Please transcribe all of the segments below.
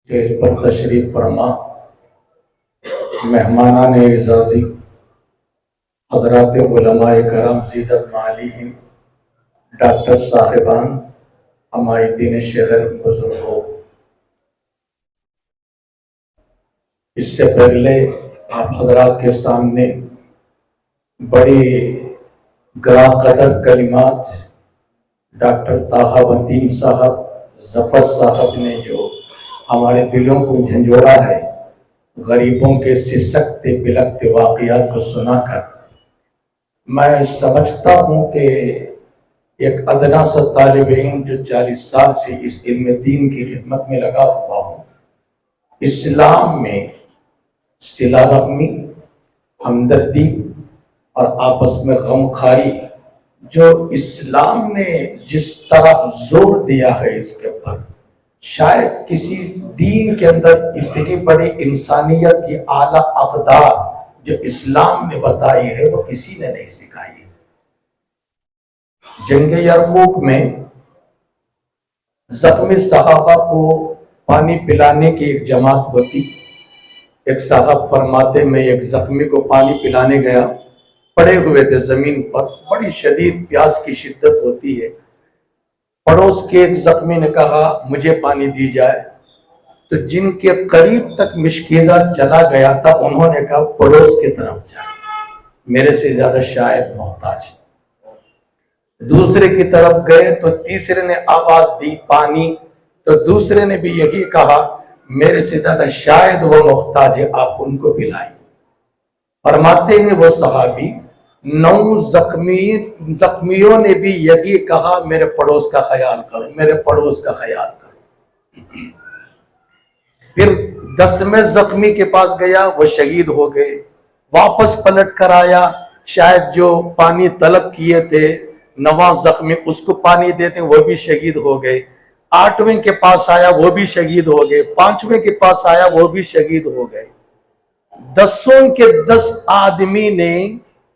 Stage پر تشریف فرما مہمانان اعزازی، حضرات علماء کرام زیدت معالیہم، ڈاکٹر صاحبان، عمائدین شہر، بزرگوں، اس سے پہلے آپ حضرات کے سامنے بڑی گراں قدر کلمات ڈاکٹر طاہا وطین صاحب، ظفر صاحب نے جو ہمارے دلوں کو جھنجھوڑا ہے، غریبوں کے سسکتے بلکتے واقعات کو سنا کر میں سمجھتا ہوں کہ ایک ادنا سا طالب علم جو 40 سال سے اس علم دین کی خدمت میں لگا ہوا ہوں، اسلام میں صلہ رحمی، ہمدردی اور آپس میں غمخواری جو اسلام نے جس طرح زور دیا ہے اس کے اوپر، شاید کسی دین کے اندر اتنی بڑی انسانیت کی اعلیٰ اقدار جو اسلام نے بتائی ہے وہ کسی نے نہیں سکھائی۔ جنگ یرموک میں زخمی صحابہ کو پانی پلانے کی ایک جماعت ہوتی، ایک صاحب فرماتے میں ایک زخمی کو پانی پلانے گیا، پڑے ہوئے تھے زمین پر، بڑی شدید پیاس کی شدت ہوتی ہے، پڑوس کے ایک زخمی نے کہا مجھے پانی دی جائے، تو جن کے قریب تک مشکیزہ چلا گیا تھا انہوں نے کہا پڑوس کی طرف جائے، میرے سے زیادہ شاید محتاج ہے۔ دوسرے کی طرف گئے تو تیسرے نے آواز دی پانی، تو دوسرے نے بھی یہی کہا میرے سے زیادہ شاید وہ محتاج ہے، آپ ان کو پلائیے۔ فرماتے ہیں وہ صحابی 9 زخمیوں نے بھی یہی کہا میرے پڑوس کا خیال کرو، میرے پڑوس کا خیال کرو۔ پھر 10ویں زخمی کے پاس گیا، وہ شہید ہو گئے، واپس پلٹ کر آیا، شاید جو پانی طلب کیے تھے 9واں زخمی اس کو پانی دیتے وہ بھی شہید ہو گئے، 8ویں کے پاس آیا وہ بھی شہید ہو گئے، 5ویں کے پاس آیا وہ بھی شہید ہو گئے۔ 10 کے 10 آدمی نے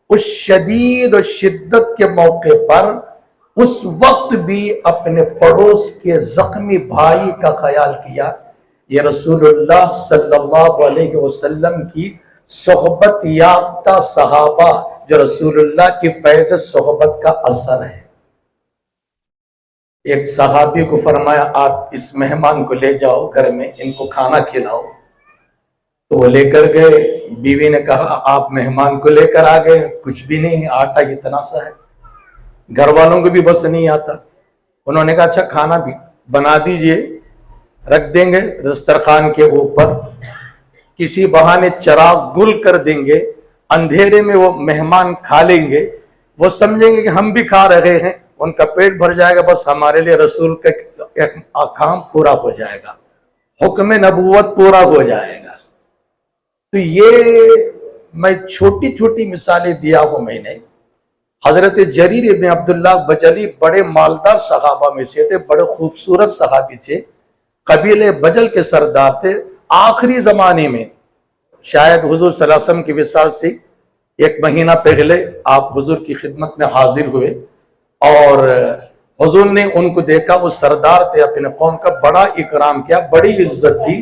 اس شدید و شدت کے موقع پر اس وقت بھی اپنے پڑوس کے زخمی بھائی کا خیال کیا۔ یہ رسول اللہ صلی اللہ علیہ وسلم کی صحبت یافتہ صحابہ جو رسول اللہ کی فیض صحبت کا اثر ہے۔ ایک صحابی کو فرمایا آپ اس مہمان کو لے جاؤ گھر میں، ان کو کھانا کھلاؤ، تو وہ لے کر گئے۔ بیوی نے کہا آپ مہمان کو لے کر آ گئے، کچھ بھی نہیں، آٹا اتنا سا ہے، گھر والوں کو بھی بس نہیں آتا۔ انہوں نے کہا اچھا کھانا بھی بنا دیجئے، رکھ دیں گے دسترخوان کے اوپر، کسی بہانے چراغ گل کر دیں گے، اندھیرے میں وہ مہمان کھا لیں گے، وہ سمجھیں گے کہ ہم بھی کھا رہے ہیں، ان کا پیٹ بھر جائے گا، بس ہمارے لیے رسول کا ایک کام پورا ہو جائے گا، حکم نبوت پورا ہو جائے گا۔ تو یہ میں چھوٹی چھوٹی مثالیں دیا ہوں میں نے۔ حضرت جریر ابن عبداللہ بجلی بڑے مالدار صحابہ میں سے تھے، بڑے خوبصورت صحابی تھے، قبیلے بجل کے سردار تھے۔ آخری زمانے میں شاید حضور صلی اللہ علیہ وسلم کی وصال سے 1 مہینہ پہلے آپ حضور کی خدمت میں حاضر ہوئے اور حضور نے ان کو دیکھا، وہ سردار تھے، اپنے قوم کا بڑا اکرام کیا، بڑی عزت دی،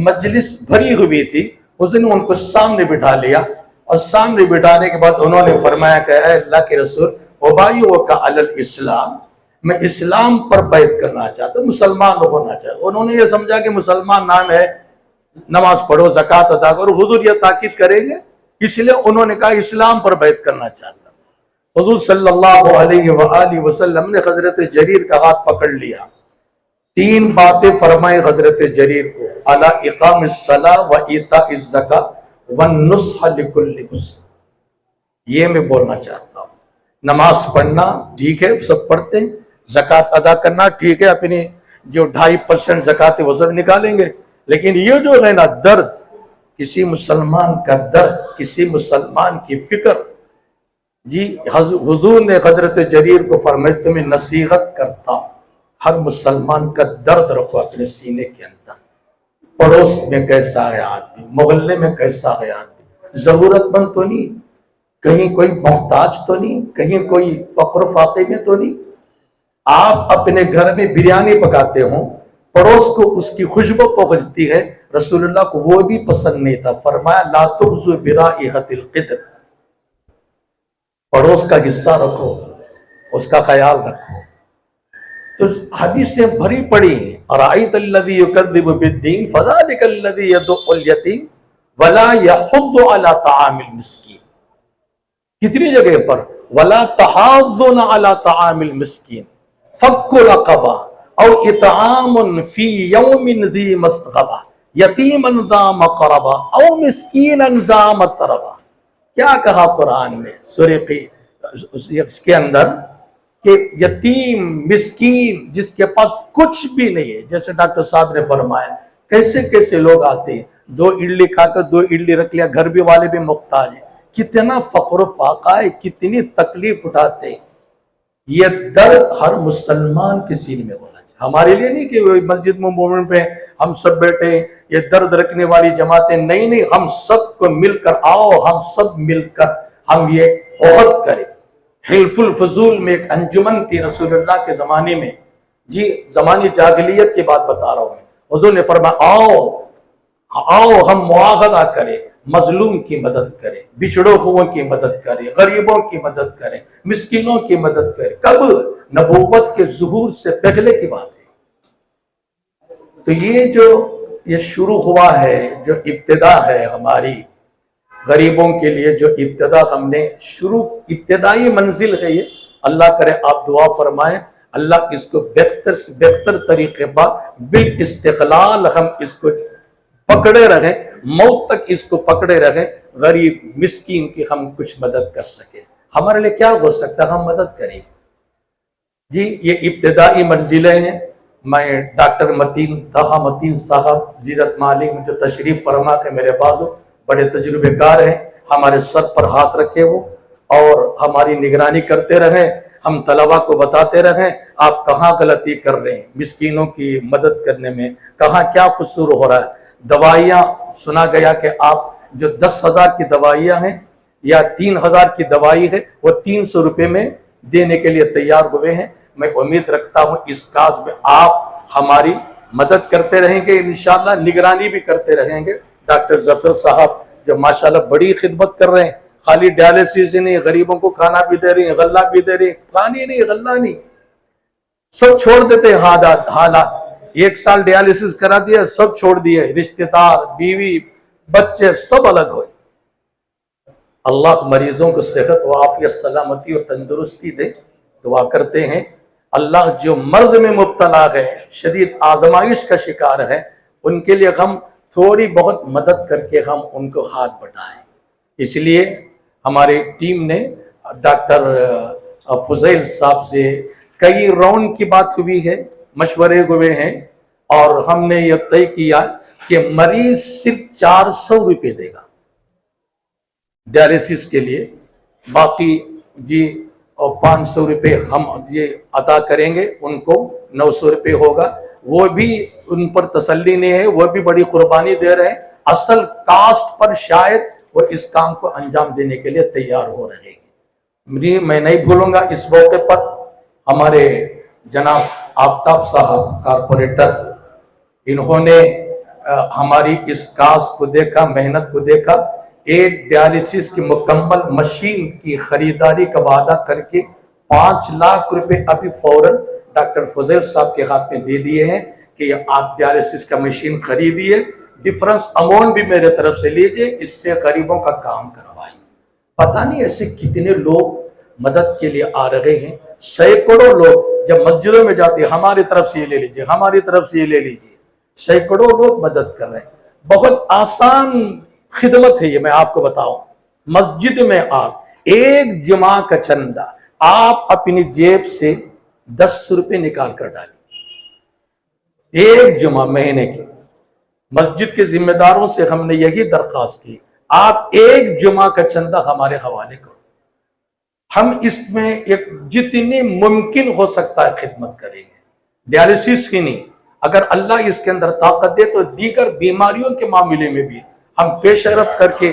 مجلس بھری ہوئی تھی، حضور نے ان کو سامنے بٹھا لیا، اور سامنے بٹھانے کے بعد انہوں نے فرمایا کہ اے اللہ کے رسول وبایعک علی الاسلام، میں اسلام پر بیعت کرنا چاہتا ہوں، مسلمان ہونا چاہتا ہوں۔ انہوں نے یہ سمجھا کہ مسلمان نام ہے، نماز پڑھو، زکوٰۃ ادا کرو، حضور یہ تاکید کریں گے، اس لیے انہوں نے کہا اسلام پر بیعت کرنا چاہتا ہوں۔ حضور صلی اللہ علیہ وآلہ وسلم نے حضرت جریر کا ہاتھ پکڑ لیا، 3 باتیں فرمائے حضرت جریر کو، علی اقام الصلاۃ و ایتاء الزکاۃ والنصح لکل مسلم۔ یہ میں بولنا چاہتا ہوں، نماز پڑھنا ٹھیک ہے، سب پڑھتے ہیں، زکوٰۃ ادا کرنا ٹھیک ہے، اپنی جو 2.5% زکوٰۃ وزن نکالیں گے، لیکن یہ جو ہے نا درد، کسی مسلمان کا درد، کسی مسلمان کی فکر، جی حضور نے حضرت جریر کو فرمایا تمہیں نصیحت کرتا ہوں، ہر مسلمان کا درد رکھو اپنے سینے کے اندر، پڑوس میں کیسا ہے آدمی، محلے میں کیسا ہے آدمی، ضرورت مند تو نہیں، کہیں کوئی محتاج تو نہیں، کہیں کوئی فقر و فاقے میں تو نہیں۔ آپ اپنے گھر میں بریانی پکاتے ہوں، پڑوس کو اس کی خوشبو پہنچتی ہے، رسول اللہ کو وہ بھی پسند نہیں تھا، فرمایا لا تغزو برائحۃ القدر، پڑوس کا حصہ رکھو، اس کا خیال رکھو۔ تو حدیثیں بھری پڑی ہیں، ارائیت الذی یکذب بالدین فذلک الذی یدع الیتیم ولا یحض علی طعام المسکین، کتنی جگہ پر ولا تحاضون علی طعام المسکین فک رقبہ او اطعام فی یوم ذی مسغبہ یتیما ذا مقربہ او مسکینا ذا متربہ۔ کیا کہا قرآن میں سورہ اس کے اندر کہ یتیم مسکین جس کے پاس کچھ بھی نہیں ہے، جیسے ڈاکٹر صاحب نے فرمایا کیسے کیسے لوگ آتے ہیں، 2 اڈلی کھا کر 2 اڈلی رکھ لیا، گھر بھی والے بھی محتاج ہیں، کتنا فقر و فاقہ ہے، کتنی تکلیف اٹھاتے ہیں۔ یہ درد ہر مسلمان کے سینے میں ہونا چاہیے، ہمارے لیے نہیں کہ مسجد مومن پہ ہم سب بیٹھے یہ درد رکھنے والی جماعتیں، نہیں، ہم سب کو مل کر آؤ، ہم سب مل کر ہم یہ عہد کریں۔ حلف الفضول میں ایک انجمن تھی رسول اللہ کے زمانے میں، جی زمانی جاہلیت کی بات بتا رہا ہوں میں، حضور نے فرمایا آؤ ہم معاہدہ کریں، مظلوم کی مدد کریں، بچھڑوں ہوئوں کی مدد کریں، غریبوں کی مدد کریں، مسکینوں کی مدد کریں۔ کب؟ نبوت کے ظہور سے پہلے کی بات ہے۔ تو یہ شروع ہوا ہے، جو ابتدا ہے ہماری غریبوں کے لیے، جو ابتدا ہم نے ابتدائی منزل ہے یہ، اللہ کرے آپ دعا فرمائیں اللہ اس کو بہتر سے بہتر طریقے پر بالاستقلال ہم اس کو پکڑے رہیں، موت تک اس کو پکڑے رہیں، غریب مسکین کی ہم کچھ مدد کر سکیں۔ ہمارے لیے کیا ہو سکتا ہے، ہم مدد کریں۔ جی یہ ابتدائی منزلیں ہیں۔ میں ڈاکٹر متین صاحب زیرت مالی میں جو تشریف فرما کے میرے بازو بڑے تجربے کار ہیں، ہمارے سر پر ہاتھ رکھے وہ اور ہماری نگرانی کرتے رہیں، ہم طلبہ کو بتاتے رہیں آپ کہاں غلطی کر رہے ہیں، مسکینوں کی مدد کرنے میں کہاں کیا قصور ہو رہا ہے۔ دوائیاں سنا گیا کہ آپ جو 10,000 کی دوائیاں ہیں یا 3,000 کی دوائی ہے وہ 300 روپے میں دینے کے لیے تیار ہوئے ہیں۔ میں امید رکھتا ہوں اس کاج میں آپ ہماری مدد کرتے رہیں گے، انشاءاللہ نگرانی بھی کرتے رہیں گے۔ ڈاکٹر ظفر صاحب جو ماشاءاللہ بڑی خدمت کر رہے ہیں، خالی ڈیالیسس ہی نہیں، غریبوں کو کھانا بھی دے رہی ہیں، غلہ بھی دے رہی ہیں، پانی نہیں غلہ نہیں، سب چھوڑ دیتے ہیں حالات۔ 1 سال ڈیالیسس کرا دیا، سب چھوڑ دیے، رشتہ دار بیوی بچے سب الگ ہوئے۔ اللہ مریضوں کو صحت و عافیت سلامتی اور تندرستی دے، دعا کرتے ہیں۔ اللہ جو مرض میں مبتلا ہے، شدید آزمائش کا شکار ہے، ان کے لیے ہم تھوڑی بہت مدد کر کے ہم ان کو ہاتھ بٹائیں۔ اس لیے ہماری ٹیم نے ڈاکٹر فضیل صاحب سے کئی راؤنڈ کی بات ہوئی ہے، مشورے ہوئے ہیں، اور ہم نے یہ طے کیا کہ مریض صرف 400 روپے دے گا ڈیالیسس کے لیے، باقی جی اور 500 روپے ہم یہ عطا کریں گے، ان کو 900 روپے ہوگا۔ وہ بھی ان پر تسلی نہیں ہے، وہ بھی بڑی قربانی دے رہے ہیں، اصل کاسٹ پر شاید وہ اس کام کو انجام دینے کے لیے تیار ہو رہے ہیں۔ میں نہیں بھولوں گا اس موقع پر ہمارے جناب آفتاب صاحب کارپوریٹر، انہوں نے ہماری اس کاز کو دیکھا، محنت کو دیکھا، ایک ڈیالیسس کی مکمل مشین کی خریداری کا وعدہ کر کے 5 لاکھ روپے ابھی فوراً ڈاکٹر فضیل صاحب کے ہاتھ میں دے دیے ہیں کہ آپ ڈیالیسس کا مشین خریدیے، ڈیفرنس اماؤنٹ بھی میرے طرف سے لیجئے، اس سے غریبوں کا کام کروائیے۔ پتہ نہیں ایسے کتنے لوگ مدد کے لیے آ رہے ہیں، سینکڑوں لوگ جب مسجدوں میں جاتے ہیں ہماری طرف سے یہ لے لیجئے، ہماری طرف سے یہ لے لیجئے، سینکڑوں لوگ مدد کر رہے ہیں۔ بہت آسان خدمت ہے یہ، میں آپ کو بتاؤں، مسجد میں آپ ایک جمعہ کا چندہ آپ اپنی جیب سے 10 روپے نکال کر ڈالیے، ایک جمعہ مہینے کی۔ مسجد کے ذمہ داروں سے ہم نے یہی درخواست کی، آپ ایک جمعہ کا چندہ ہمارے حوالے کرو، ہم اس میں ایک جتنی ممکن ہو سکتا ہے خدمت کریں گے، ڈیالیسس کی نہیں، اگر اللہ اس کے اندر طاقت دے تو دیگر بیماریوں کے معاملے میں بھی ہم پیش رفت کر کے